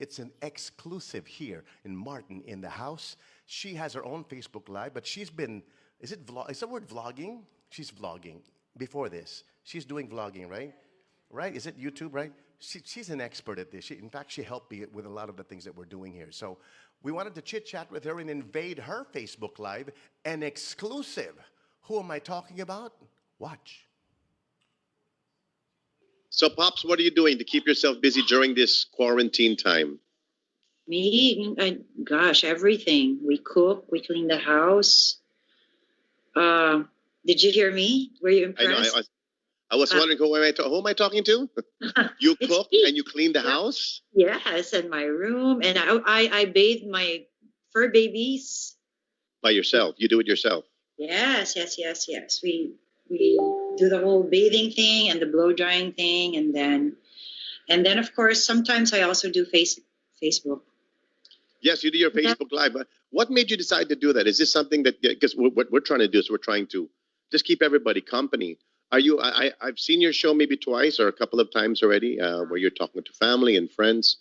It's an exclusive here in Martin in the house. She has her own Facebook Live, but she's been, is the word vlogging? She's vlogging before this. She's doing vlogging, right? Right? Is it YouTube, right? She's an expert at this. In fact, she helped me with a lot of the things that we're doing here. So we wanted to chit chat with her and invade her Facebook Live, an exclusive. Who am I talking about? Watch. So, Pops, what are you doing to keep yourself busy during this quarantine time? Me, gosh, everything. We cook, we clean the house. Uh, did you hear me? Were you I know. impressed? I was wondering who am I talking to? You It's cook me. and you clean the Yeah. house? Yes, and my room, and I bathed my fur babies. By yourself. You do it yourself. Yes, yes, yes, yes. We do the whole bathing thing and the blow drying thing, and then of course sometimes I also do Facebook. Yes, you do your Yeah. Facebook Live. But what made you decide to do that? Is this something that, because what we're trying to do is we're trying to just keep everybody company. Are you, I've seen your show maybe twice or a couple of times already where you're talking to family and friends.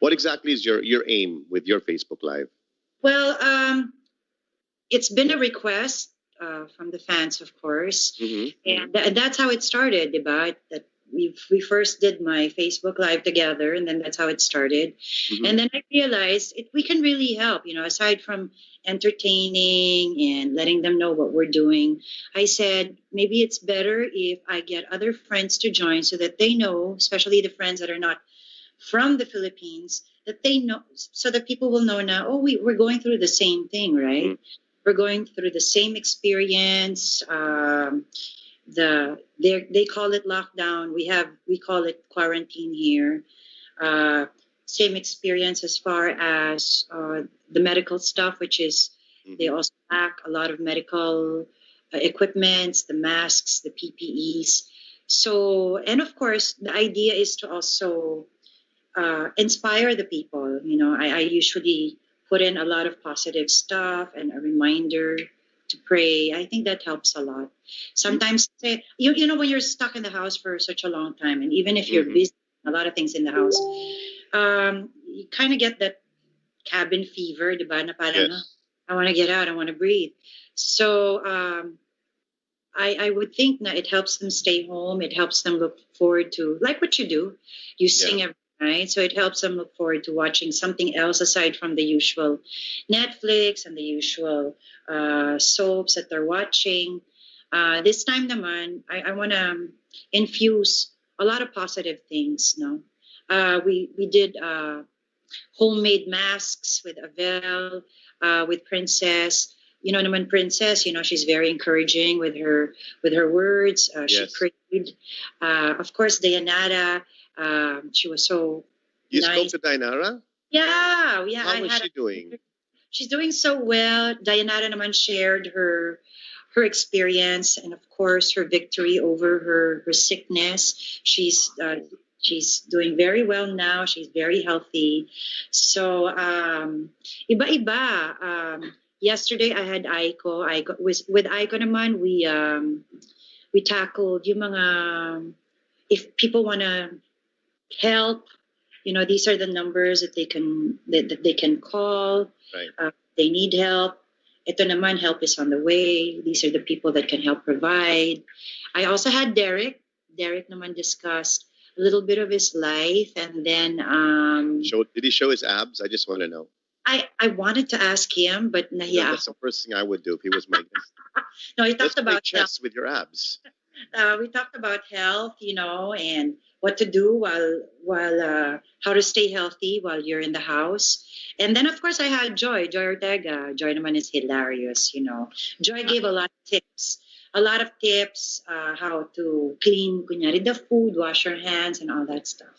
What exactly is your aim with your Facebook Live? Well, it's been a request from the fans, of course, and that's how it started. Diba? That we first did my Facebook Live together, and then that's how it started. And then I realized we can really help. Aside from entertaining and letting them know what we're doing, I said maybe it's better if I get other friends to join so that they know, especially the friends that are not from the Philippines, that they know, so that people will know now, oh, we're going through the same thing, right? We're going through the same experience. They call it lockdown. We call it quarantine here. Same experience as far as the medical stuff, which is they also lack a lot of medical equipments, the masks, the PPEs. So, and of course, the idea is to also inspire the people. I usually put in a lot of positive stuff and a reminder to pray. I think that helps a lot. Sometimes, when you're stuck in the house for such a long time, and even if you're busy, a lot of things in the house, you kind of get that cabin fever, diba? Na parang, I want to get out, I want to breathe. So I would think that it helps them stay home. It helps them look forward to, like what you do. You sing every night. So it helps them look forward to watching something else aside from the usual Netflix and the usual soaps that they're watching. This time naman, I want to infuse a lot of positive things. No, we did homemade masks with Avel, with Princess. Naman Princess, she's very encouraging with her words. She prayed. Of course, Dayanara, she was so You nice. spoke to Dainara? Yeah. How is she doing? She's doing so well. Dayanara naman shared her experience and of course her victory over her sickness. She's doing very well now. She's very healthy. So iba-iba. Yesterday I had Aiko. With Aiko naman we tackled yung mga, if people want to help, these are the numbers that they can call. Right. They need help. Ito naman, help is on the way. These are the people that can help provide. I also had Derek. Derek naman discussed a little bit of his life, and then Did he show his abs? I just want to know. I wanted to ask him, but nahiya. That's the first thing I would do if he was my guest. No, he Let's talked about play chess with your abs. we talked about health, and what to do while how to stay healthy while you're in the house. And then of course I had Joy Ortega. Joy naman is hilarious. Joy gave a lot of tips. How to clean, kunyari, the food, wash your hands, and all that stuff.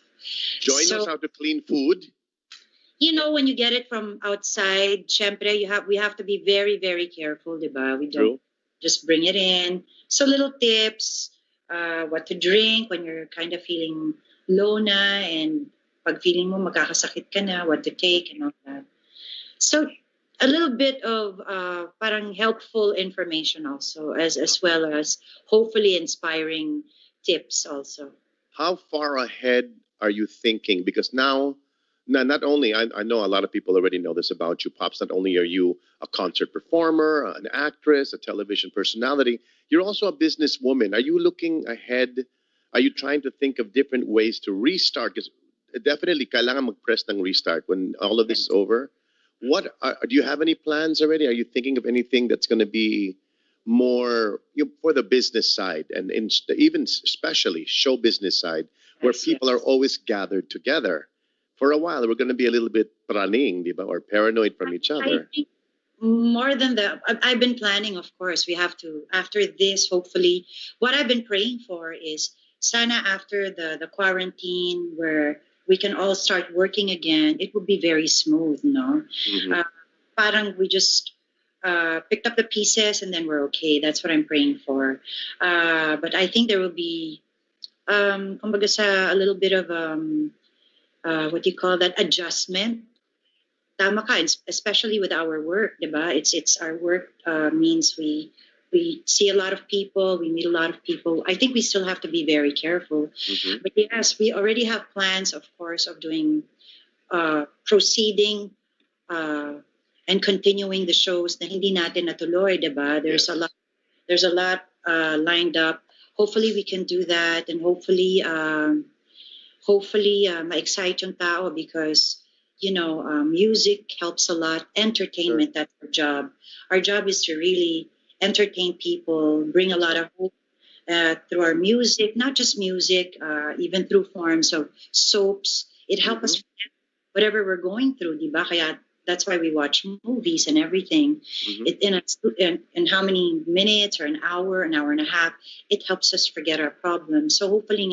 Joy knows how to clean food. When you get it from outside, syempre, we have to be very, very careful, diba? We don't just bring it in. So little tips, what to drink when you're kind of feeling low na, and pag feeling mo makakasakit ka na, what to take and all that. So a little bit of parang helpful information also, as well as hopefully inspiring tips also. How far ahead are you thinking? Because now Now, not only, I know a lot of people already know this about you, Pops. Not only are you a concert performer, an actress, a television personality, you're also a businesswoman. Are you looking ahead? Are you trying to think of different ways to restart? Because definitely, kailangan mag-press ng restart when all of this is over. Do you have any plans already? Are you thinking of anything that's going to be more for the business side and even especially show business side, where Yes, people are yes. always gathered together? For a while, we're going to be a little bit praning, di ba, or paranoid from each I other. think more than that, I've been planning, of course. We have to, after this, hopefully, what I've been praying for is sana after the quarantine where we can all start working again, it would be very smooth, no? Mhm. Parang we just picked up the pieces and then we're okay. That's what I'm praying for. But I think there will be, kumbaga sa, a little bit of, what do you call that, adjustment. Tama ka, especially with our work, diba? It's our work means we see a lot of people, we meet a lot of people. I think we still have to be very careful. Mhm. But yes, we already have plans, of course, of doing proceeding uh, and continuing the shows na hindi natin natuloy, diba? Yes. There's a lot lined up. Hopefully we can do that, and hopefully ma-excite yung tao because music helps a lot. Sure. Entertainment, that's our job is to really entertain people, bring a lot of hope through our music, not just music, even through forms of soaps. It helps us forget whatever we're going through, di ba? Kaya that's why we watch movies and everything. Mhm. In how many minutes or an hour and a half, it helps us forget our problems. So hopefully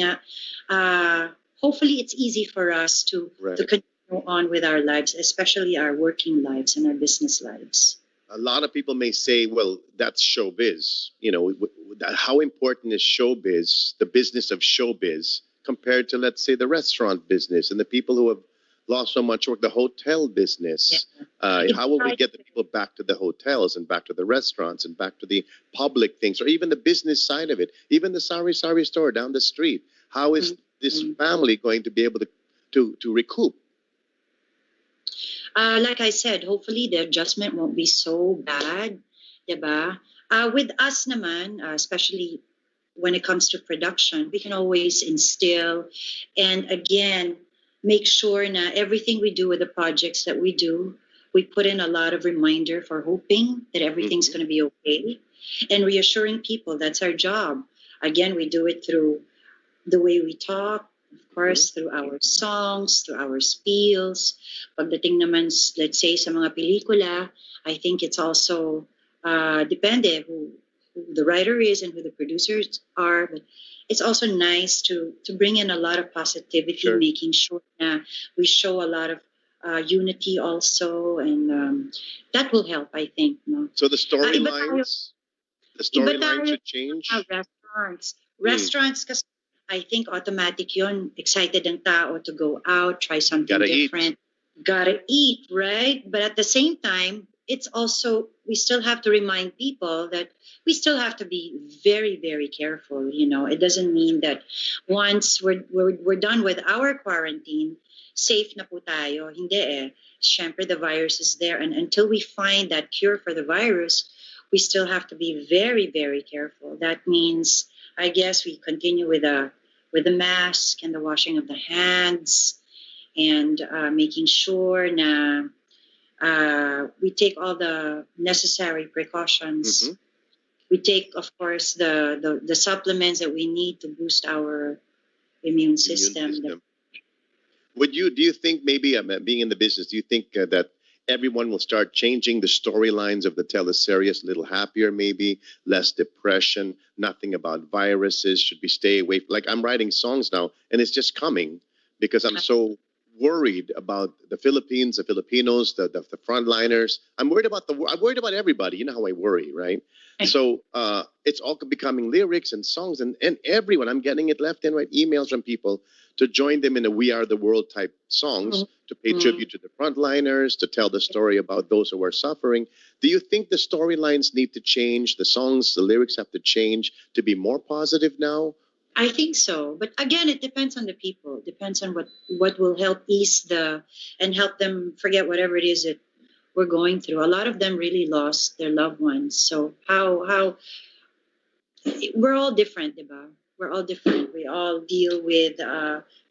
it's easy for us to Right. continue on with our lives, especially our working lives and our business lives. A lot of people may say, well, that's showbiz. How important is showbiz, the business of showbiz, compared to, let's say, the restaurant business and the people who have lost so much work, the hotel business? How will we get the people back to the hotels and back to the restaurants and back to the public things, or even the business side of it, even the sari sari store down the street? How is this family going to be able to recoup? Like I said, hopefully the adjustment won't be so bad, diba? With us naman, especially when it comes to production, we can always instill and again make sure na everything we do with the projects that we do, we put in a lot of reminder for hoping that everything's going to be okay and reassuring people that's our job. Again, we do it through the way we talk, of course, through our songs, through our spiels. Pagdating naman, let's say, sa mga pelikula, I think it's also depende who the writer is and who the producers are. But it's also nice to bring in a lot of positivity, Sure. making sure that we show a lot of unity also, and that will help, I think. No? So the Iba tayo, storylines should change. restaurants. Restaurants, kasi I think automatic yun. Excited ang tao to go out, try something Gotta eat. different. Gotta eat, right? But at the same time, it's also, we still have to remind people that we still have to be very, very careful. It doesn't mean that once we're done with our quarantine, safe na po tayo. Hindi eh. Siyempre, the virus is there. And until we find that cure for the virus, we still have to be very, very careful. That means, I guess, we continue with the mask and the washing of the hands and making sure na we take all the necessary precautions. Mhm. We take, of course, the supplements that we need to boost our immune system. Do you think maybe, being in the business, do you think that everyone will start changing the storylines of the teleseries a little happier, maybe less depression, nothing about viruses, should we stay away? Like I'm writing songs now and it's just coming because I'm so worried about the Philippines, the Filipinos, the frontliners. I'm worried about everybody. You know how I worry, right? So it's all becoming lyrics and songs and everyone, I'm getting it left and right, emails from people to join them in a We Are the World type songs to pay tribute to the frontliners, to tell the story about those who are suffering. Do you think the storylines need to change? The songs, the lyrics have to change to be more positive now? I think so. But again, it depends on the people. It depends on what will help ease and help them forget whatever it is that we're going through. A lot of them really lost their loved ones. So how we're all different, diba? We're all different. We all deal with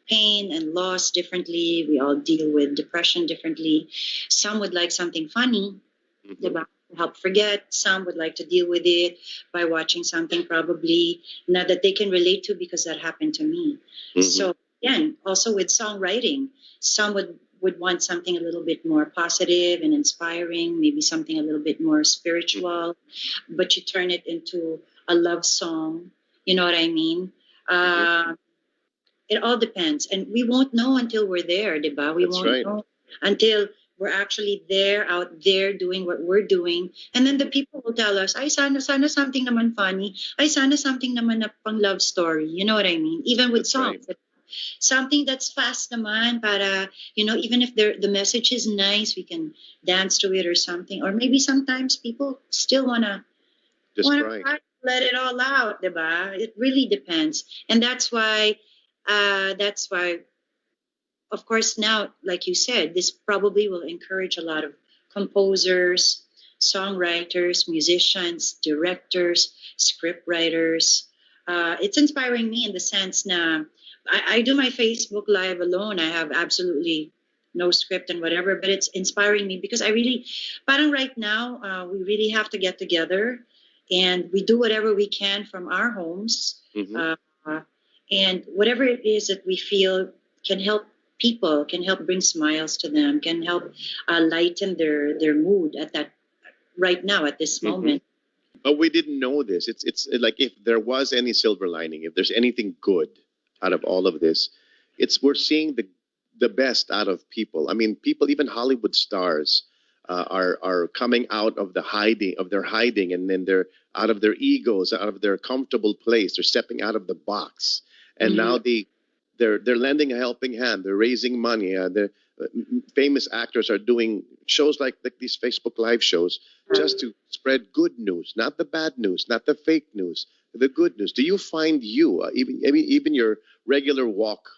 pain and loss differently. We all deal with depression differently. Some would like something funny, Mhm. diba? To help forget. Some would like to deal with it by watching something probably not that they can relate to because that happened to me. Mhm. So again, also with songwriting, some would want something a little bit more positive and inspiring, maybe something a little bit more spiritual, but you turn it into a love song. You know what I mean? Uh, it all depends, and we won't know until we're there, diba? We That's won't right. know until we're actually there, out there, doing what we're doing, and then the people will tell us, "Ay, sana something naman funny. Ay, sana something naman na pang love story." You know what I mean? Even with That's right. songs, something that's fast naman para even if the message is nice, we can dance to it or something. Or maybe sometimes people still Just wanna cry. let it all out, diba? It really depends, and that's why, of course, now, like you said, this probably will encourage a lot of composers, songwriters, musicians, directors, script writers. It's inspiring me in the sense now I do my Facebook Live alone. I have absolutely no script and whatever, but it's inspiring me because I really, parang right now, we really have to get together and we do whatever we can from our homes. Hmm. Uh, and whatever it is that we feel can help people, can help bring smiles to them, can help lighten their mood at that right now at this Hmm. moment. But we didn't know this. It's like if there was any silver lining, if there's anything good out of all of this, it's we're seeing the best out of people. I mean, people, even Hollywood stars, are coming out of their hiding, and then they're out of their egos, out of their comfortable place. They're stepping out of the box, and Mhm. now they're lending a helping hand. They're raising money. Famous actors are doing shows like these Facebook Live shows just to spread good news, not the bad news, not the fake news, the good news. Do you find even your regular walk,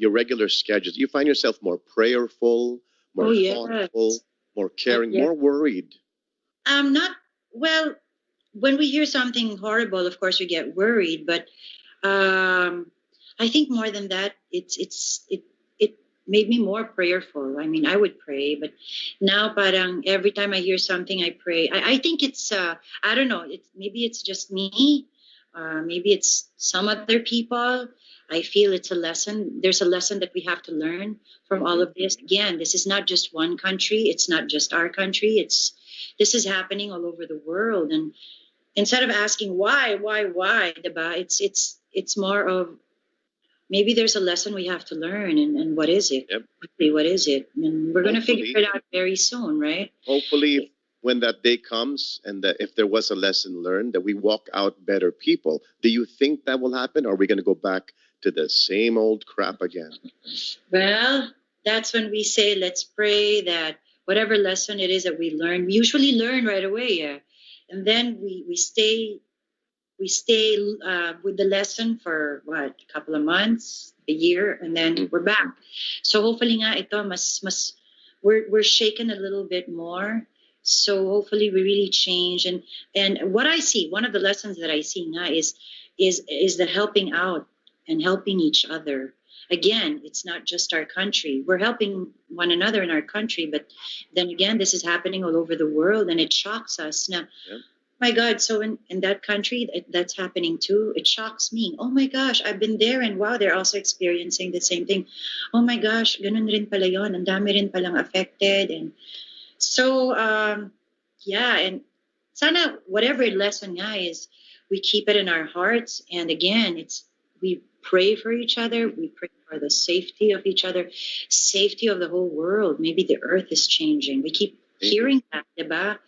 your regular schedules, do you find yourself more prayerful, Oh more thoughtful, yes. more caring, Yeah. more worried? Not well. When we hear something horrible, of course we get worried. But um, I think more than that, it made me more prayerful. I mean, I would pray, but now, parang every time I hear something, I pray. I think it's I don't know. Maybe it's just me. Maybe it's some other people. I feel it's a lesson. There's a lesson that we have to learn from all Hmm. of this. Again, this is not just one country. It's not just our country. This is happening all over the world. And instead of asking why, diba? It's more of maybe there's a lesson we have to learn, and what is it? Yep. Really, what is it? And we're gonna figure Hopefully, it out very soon, right? hopefully, when that day comes, and that if there was a lesson learned, that we walk out better people. Do you think that will happen? Or are we going to go back to the same old crap again? Well, that's when we say let's pray that whatever lesson it is that we learn, we usually learn right away, yeah. And then we stay with the lesson for what, a couple of months, a year, and then we're back. So hopefully nga ito mas we're shaken a little bit more. So hopefully we really change. And what I see, one of the lessons that I see nga is the helping out and helping each other. Again, it's not just our country. We're helping one another in our country, but then again, this is happening all over the world, and it shocks us. Now, Yep. my God, so in that country, that's happening too. It shocks me. Oh my gosh, I've been there, and wow, they're also experiencing the same thing. Oh my gosh, ganun rin pala yun. Ang dami rin palang affected. And so, yeah, and sana whatever lesson nga is, we keep it in our hearts. And again, we pray for each other. We pray for the safety of each other, safety of the whole world. Maybe the earth is changing. We keep hearing that, diba?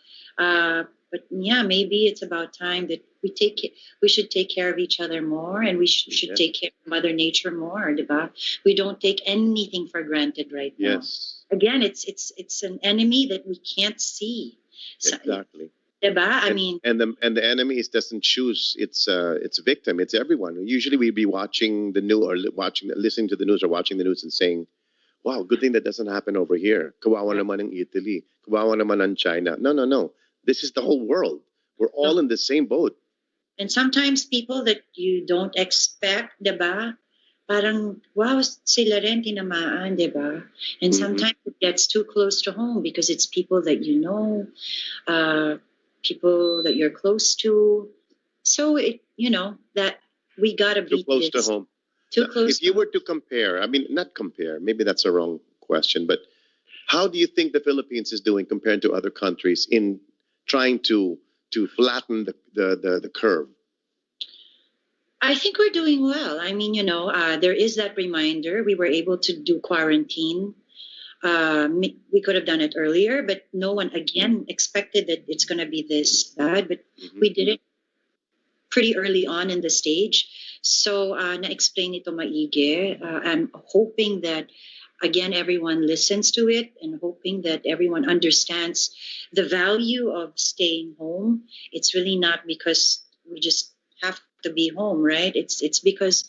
But yeah, maybe it's about time that we should take care of each other more, and we should Yep. take care of Mother Nature more, diba? We don't take anything for granted right now. Yes, Again, it's an enemy that we can't see. So, exactly. Diba? I And mean, the enemy doesn't choose its victim. It's everyone. Usually we'd be watching the news or listening to the news or watching the news and saying, "Wow, good thing that doesn't happen over here. Kawawa naman ng Italy. Kawawa naman ng China." No, no, no. This is the whole world. We're all in the same boat. and sometimes people that you don't expect, diba? Parang, wow, sila rin tinamaan, diba? And sometimes it gets too close to home because it's people that you know, people that you're close to. So that we gotta Too beat close to this. home. Too close. If you were to compare, I mean, not compare, maybe that's a wrong question, but how do you think the Philippines is doing compared to other countries in trying to flatten the curve? I think we're doing well. I mean, there is that reminder. We were able to do quarantine. We could have done it earlier, but no one again expected that it's going to be this bad. But we did it pretty early on in the stage. So na-explain ito maigi. I'm hoping that again everyone listens to it and hoping that everyone understands the value of staying home. It's really not because we just have to be home, right? It's because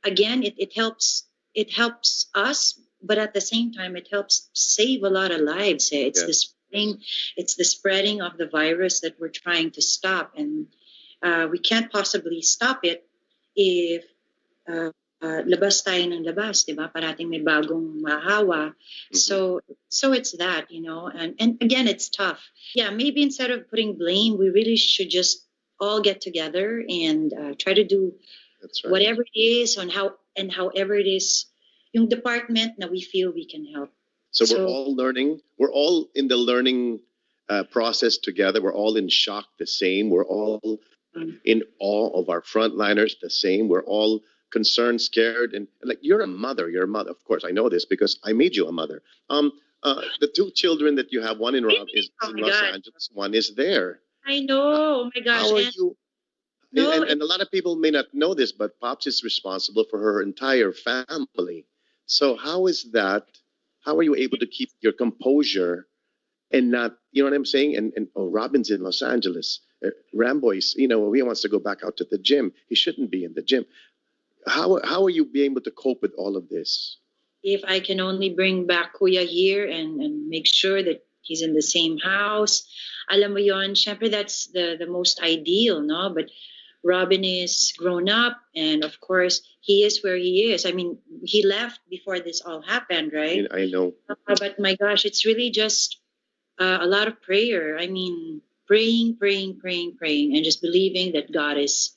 again it helps us, but at the same time it helps save a lot of lives. It's the spreading of the virus that we're trying to stop, and we can't possibly stop it if labas tayo ng labas, di ba? Parating may bagong mahawa. So it's that, and again, it's tough. Yeah, maybe instead of putting blame, we really should just all get together and try to do whatever it is however it is, yung department na we feel we can help. So we're all learning. We're all in the learning process together. We're all in shock the same. We're all in awe of our frontliners the same. We're all concerned, scared, and like you're a mother. Of course, I know this because I made you a mother. The two children that you have, one in in Los Angeles, one is there. I know. Oh my gosh. How are you? And a lot of people may not know this, but Pops is responsible for her entire family. So how is that? How are you able to keep your composure and not, you know what I'm saying? And Robin's in Los Angeles. Ramboy's, he wants to go back out to the gym. He shouldn't be in the gym. How are you being able to cope with all of this? If I can only bring back Kuya here and make sure that he's in the same house, alam mo yon, syempre that's the most ideal, no? But Robin is grown up, and of course, he is where he is. I mean, he left before this all happened, right? I know. But my gosh, it's really just a lot of prayer. I mean, praying, and just believing that God is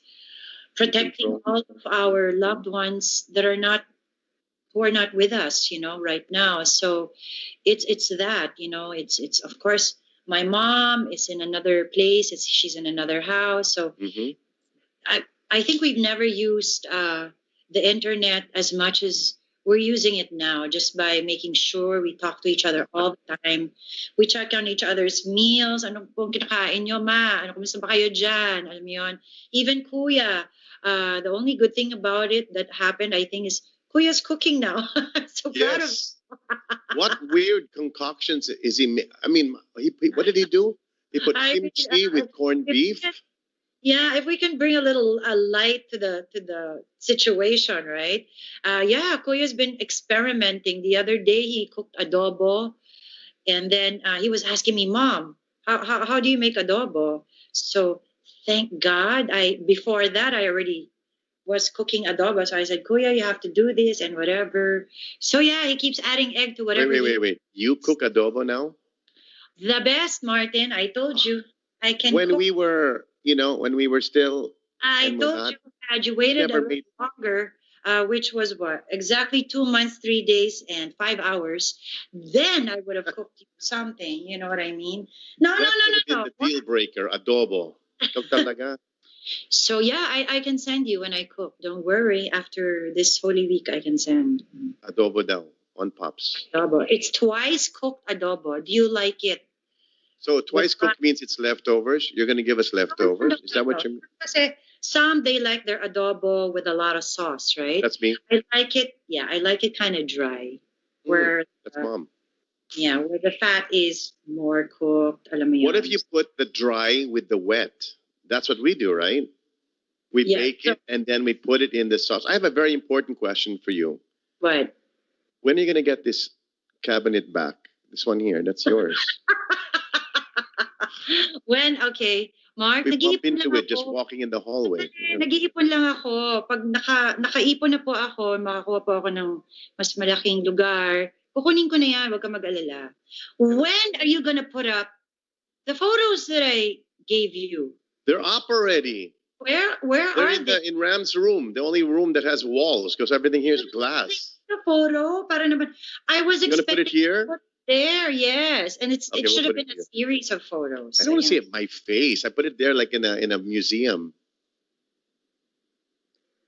protecting all of our loved ones who are not with us, right now. So it's that, it's of course my mom is in another place. She's in another house. So I think we've never used the internet as much as we're using it now, just by making sure we talk to each other all the time. We check on each other's meals. Ano pong kinakain nyo, ma? Ano, kumusta ba kayo dyan? Alam mo yun? Even Kuya, the only good thing about it that happened, I think, is Kuya's cooking now. So proud of him. What weird concoctions is he? I mean, what did he do? He put kimchi with corned beef. Yeah, if we can bring a little light to the situation, right? Yeah, Kuya's been experimenting. The other day he cooked adobo, and then he was asking me, "Mom, how do you make adobo?" So thank God, before that I already was cooking adobo. So I said, "Kuya, you have to do this and whatever." So yeah, he keeps adding egg to whatever. Wait. You cook adobo now? The best, Martin. I told you I can. When cook. we were, when we were still. I told you I graduated a little longer, which was what? Exactly 2 months, 3 days, and 5 hours. Then I would have cooked you something. You know what I mean? No. The deal breaker, adobo. So yeah, I can send you when I cook. Don't worry. After this Holy Week, I can send. Adobo daw on Pops. Adobo. It's twice cooked adobo. Do you like it? So twice cooked means it's leftovers. You're going to give us leftovers. Is that what you mean? Kasi some they like their adobo with a lot of sauce, right? That's me. I like it. Yeah, I like it kind of dry. Where that's Mom. Yeah, where the fat is more cooked. Alam mo What yun. if you put the dry with the wet? That's what we do, right? We Yeah, bake so it and then we put it in the sauce. I have a very important question for you. what? When are you going to get this cabinet back? This one here, that's yours. When, okay, Mark, We bump nag-iipon into lang it just ako. walking in the hallway. Nag-iipon lang ako. Pag nakaipon na po ako, makakuha po ako ng mas malaking lugar, kukunin ko na yan, huwag ka mag-alala. When are you gonna put up the photos that I gave you? They're up already. Where They're are they? in Ram's room, the only room that has walls because everything here is glass. The photo? Para naman, I was You gonna put it expecting here? to put it there, yes. And Okay, it we'll should have put it been a here. series of photos. I don't want to see Ayan. my face. I put it there like in a museum.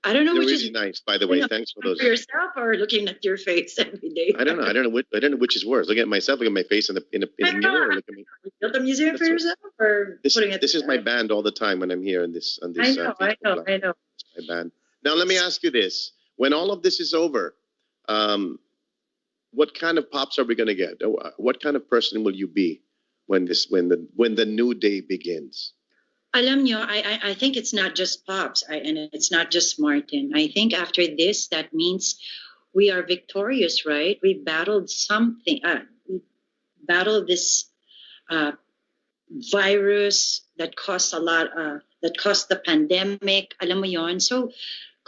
I don't know They're which really is nice, by the way. Thanks for those. for yourself or looking at your face every day. I don't know. I don't know which is worse. Looking at myself, looking at my face in a mirror. Or look at me. You built a museum for That's yourself or This putting it this is my there? band all the time when I'm here on this I know, I Facebook know, Live. I know. My band. Now let me ask you this: when all of this is over, what kind of pops are we going to get? What kind of person will you be when the new day begins? Alam nyo, I think it's not just Pops and it's not just Martin. I think after this, that means we are victorious, right? We battled something. We battled this uh, virus that caused a lot, that caused the pandemic. Alam mo yon. So,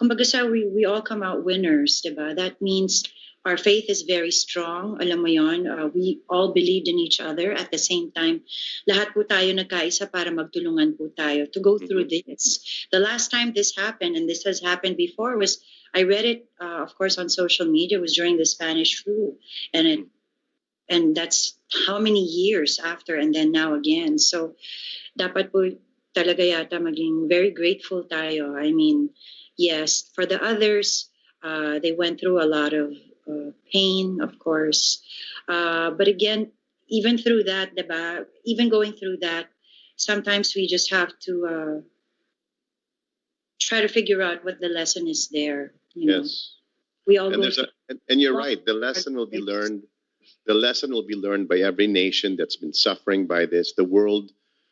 kumbaga sa we all come out winners, diba? That means our faith is very strong. Alam mo yon. We all believed in each other at the same time. Lahat po tayo nagkaisa para magtulungan po tayo to go through this. The last time this happened, and this has happened before, was I read it, of course, on social media. It was during the Spanish flu, and that's how many years after, and then now again. So, dapat po talaga yata maging very grateful tayo. I mean, yes, for the others, they went through a lot of pain, of course. But again, even through that, diba? Even going through that, sometimes we just have to try to figure out what the lesson is there. You know, Yes. we all And go through. you're right. The lesson will be learned. The lesson will be learned by every nation that's been suffering by this. The world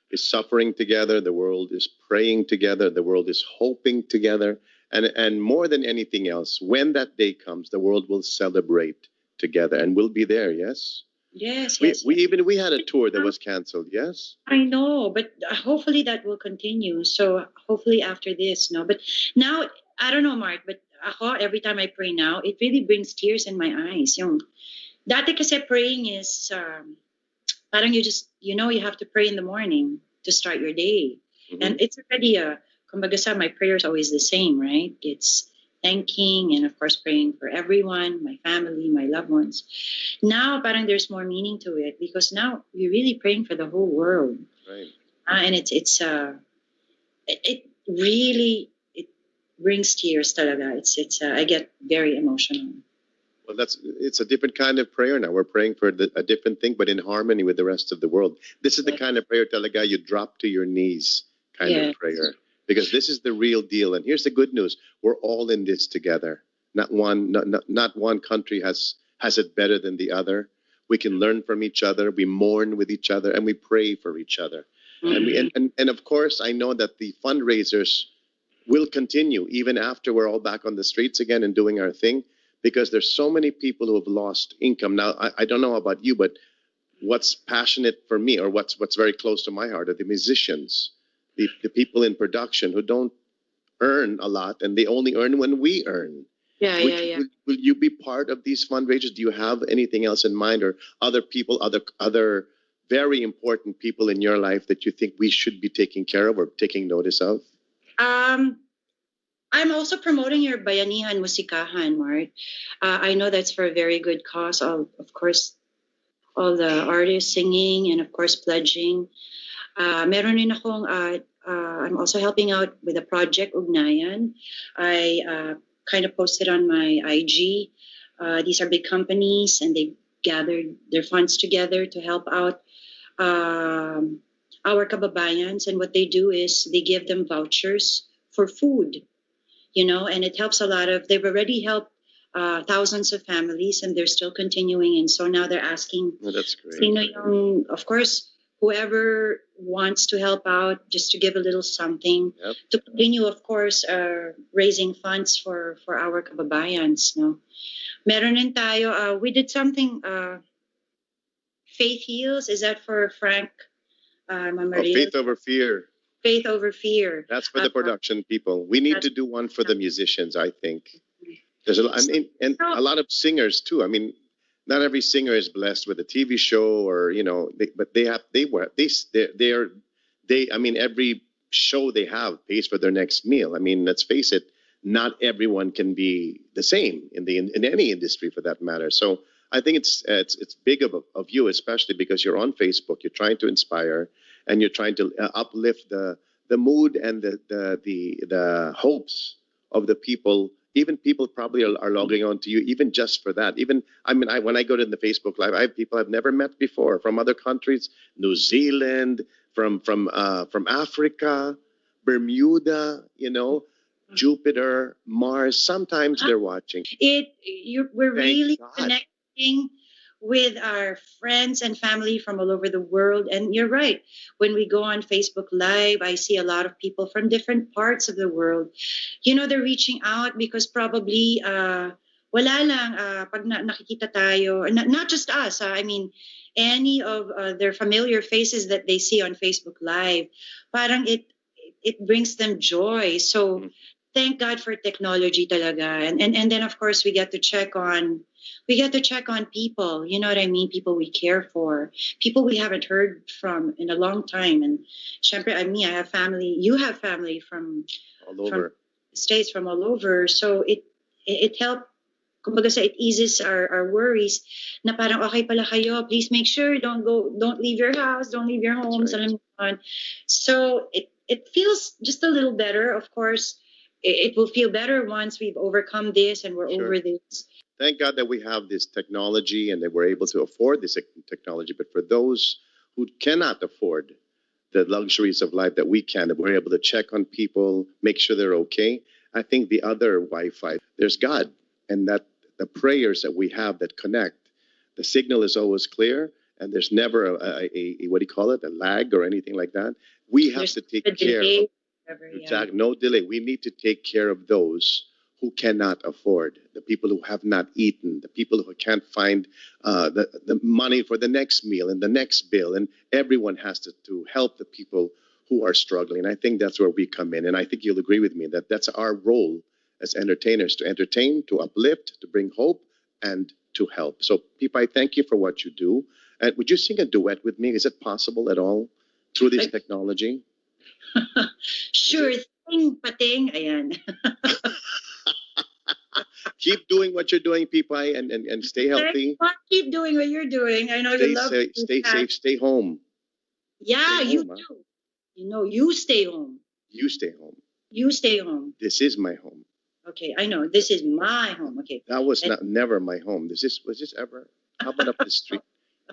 is suffering together. The world is praying together. The world is hoping together. And more than anything else, when that day comes, the world will celebrate together and we'll be there. Yes. Yes, We yes. we had a tour that was canceled. Yes. I know, but hopefully that will continue. So hopefully after this, no. But now, I don't know, Mark, but ako, every time I pray now, it really brings tears in my eyes. Yung, dati kasi praying is, parang you have to pray in the morning to start your day. And it's already kumbaga sa, my prayer is always the same, right? It's thanking and of course praying for everyone, my family, my loved ones. Now, parang there's more meaning to it because now you're really praying for the whole world. Right. And it really, it brings tears talaga. I get very emotional. Well, it's a different kind of prayer now. We're praying for a different thing, but in harmony with the rest of the world. This is the kind of prayer, talaga, you drop to your knees kind of prayer. Because this is the real deal. And here's the good news. We're all in this together. Not one country has it better than the other. We can learn from each other. We mourn with each other and we pray for each other. And of course, I know that the fundraisers will continue even after we're all back on the streets again and doing our thing, because there's so many people who have lost income. Now, I don't know about you, but what's passionate for me or what's very close to my heart are the musicians, the people in production who don't earn a lot and they only earn when we earn. Yeah. Will you be part of these fundraisers? Do you have anything else in mind, or other people, other very important people in your life that you think we should be taking care of or taking notice of? I'm also promoting your Bayanihan Musikahan, Mark. I know that's for a very good cause. Of course, all the artists singing and of course pledging. Meron rin akong, I'm also helping out with a project, Ugnayan. I kind of posted on my IG. These are big companies and they gathered their funds together to help out our kababayans. And what they do is they give them vouchers for food. And it helps a lot of, they've already helped thousands of families, and they're still continuing. And so now they're asking, Oh, that's great. sino yung, of course, whoever wants to help out, just to give a little something Yep. to continue, of course, raising funds for our kababayans. No, meron din tayo. We did something. Faith Heals. Is that for Frank? Oh, Maria? Faith Over Fear. Faith Over Fear. That's for the production people. We need to do one for the musicians, I think. There's a lot, I mean, and a lot of singers too. I mean, not every singer is blessed with a TV show or, you know, but I mean, every show they have pays for their next meal. I mean, let's face it, not everyone can be the same in any industry for that matter. So I think it's big of you, especially because you're on Facebook, you're trying to inspire and you're trying to uplift the mood and the hopes of the people. Even people probably are logging on to you, even just for that. Even I mean, when I go to the Facebook Live, I have people I've never met before from other countries, New Zealand, from Africa, Bermuda, you know, Jupiter, Mars. Sometimes they're watching. We're Thank really God. connecting with our friends and family from all over the world. And you're right. When we go on Facebook Live, I see a lot of people from different parts of the world. You know, they're reaching out because probably wala lang pag nakikita tayo, not just us. I mean, any of their familiar faces that they see on Facebook Live, parang it brings them joy. So thank God for technology talaga. And then of course we get to check on people, you know what I mean? People we care for, people we haven't heard from in a long time. And syempre, I have family, you have family from All over. States, from all over. So it helped, kumbaga sa, it eases our worries na parang okay pala kayo, please make sure don't leave your house, don't leave your homes. Right. So it feels just a little better. Of course, it will feel better once we've overcome this and we're Sure. over this. Thank God that we have this technology and that we're able to afford this technology. But for those who cannot afford the luxuries of life that we can, that we're able to check on people, make sure they're okay. I think the other Wi-Fi, there's God, and that the prayers that we have that connect, the signal is always clear, and there's never a what do you call it, a lag or anything like that. We have to take care of, exactly, no delay. We need to take care of those who cannot afford, the people who have not eaten, the people who can't find the money for the next meal and the next bill. And everyone has to help the people who are struggling. I think that's where we come in. And I think you'll agree with me that that's our role as entertainers, to entertain, to uplift, to bring hope, and to help. So, Pipa, I thank you for what you do. And would you sing a duet with me? Is it possible at all through this technology? Sure thing, pating. Ayan. Keep doing what you're doing, people, and stay healthy. Keep doing what you're doing. I know Stay you love safe, stay safe, stay home. Yeah, stay you home, do. You know, you stay home. You stay home. You stay home. This is my home. Okay, I know. This is my home. Okay. That was never my home. Was this ever? How about up the street?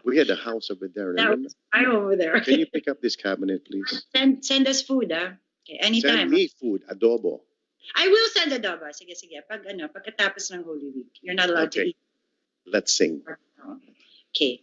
We had a house over there. That Remember? was my over there. Can you pick up this cabinet, please? Send us food, Okay, anytime. Send me food, adobo. I will send adobo. Sige. Pagkatapos ng Holy Week. You're not allowed to Okay. eat. Let's sing. Okay.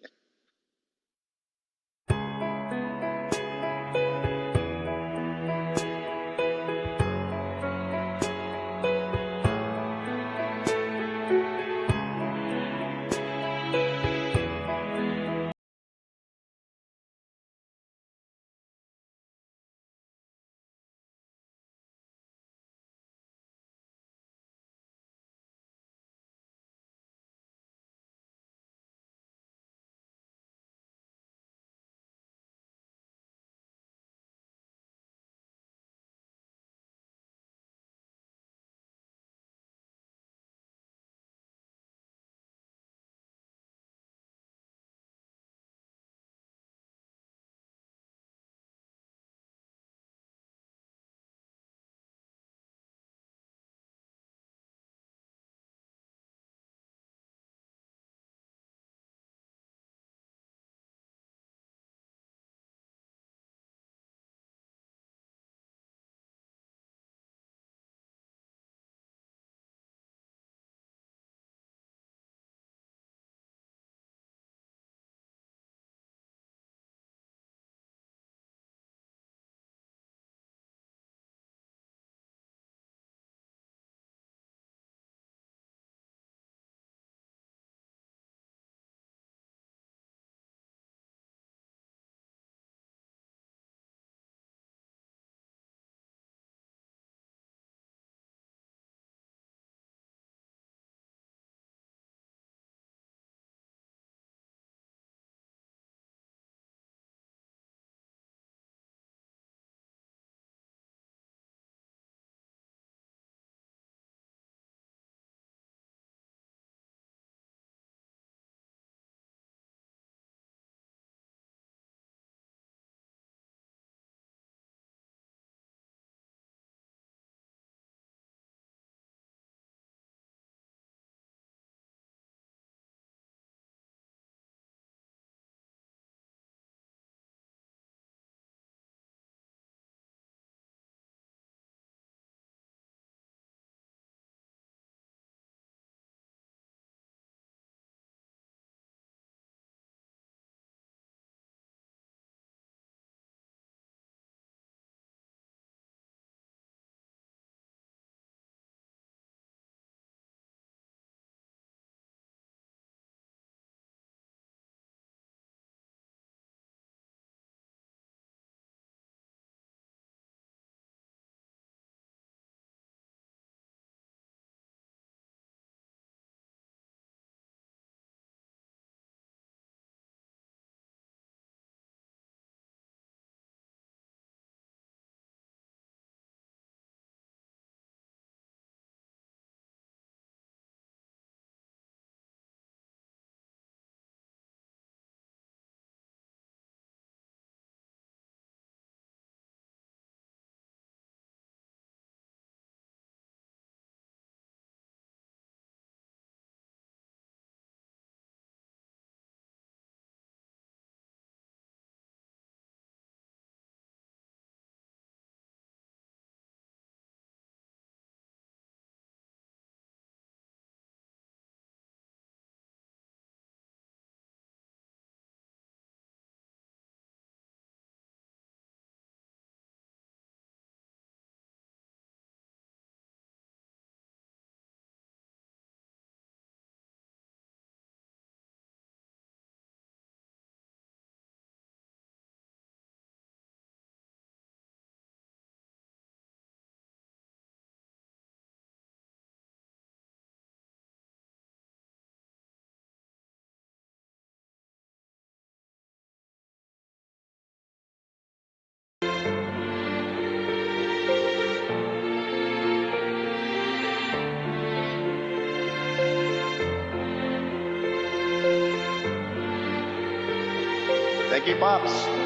Thank you, Pops.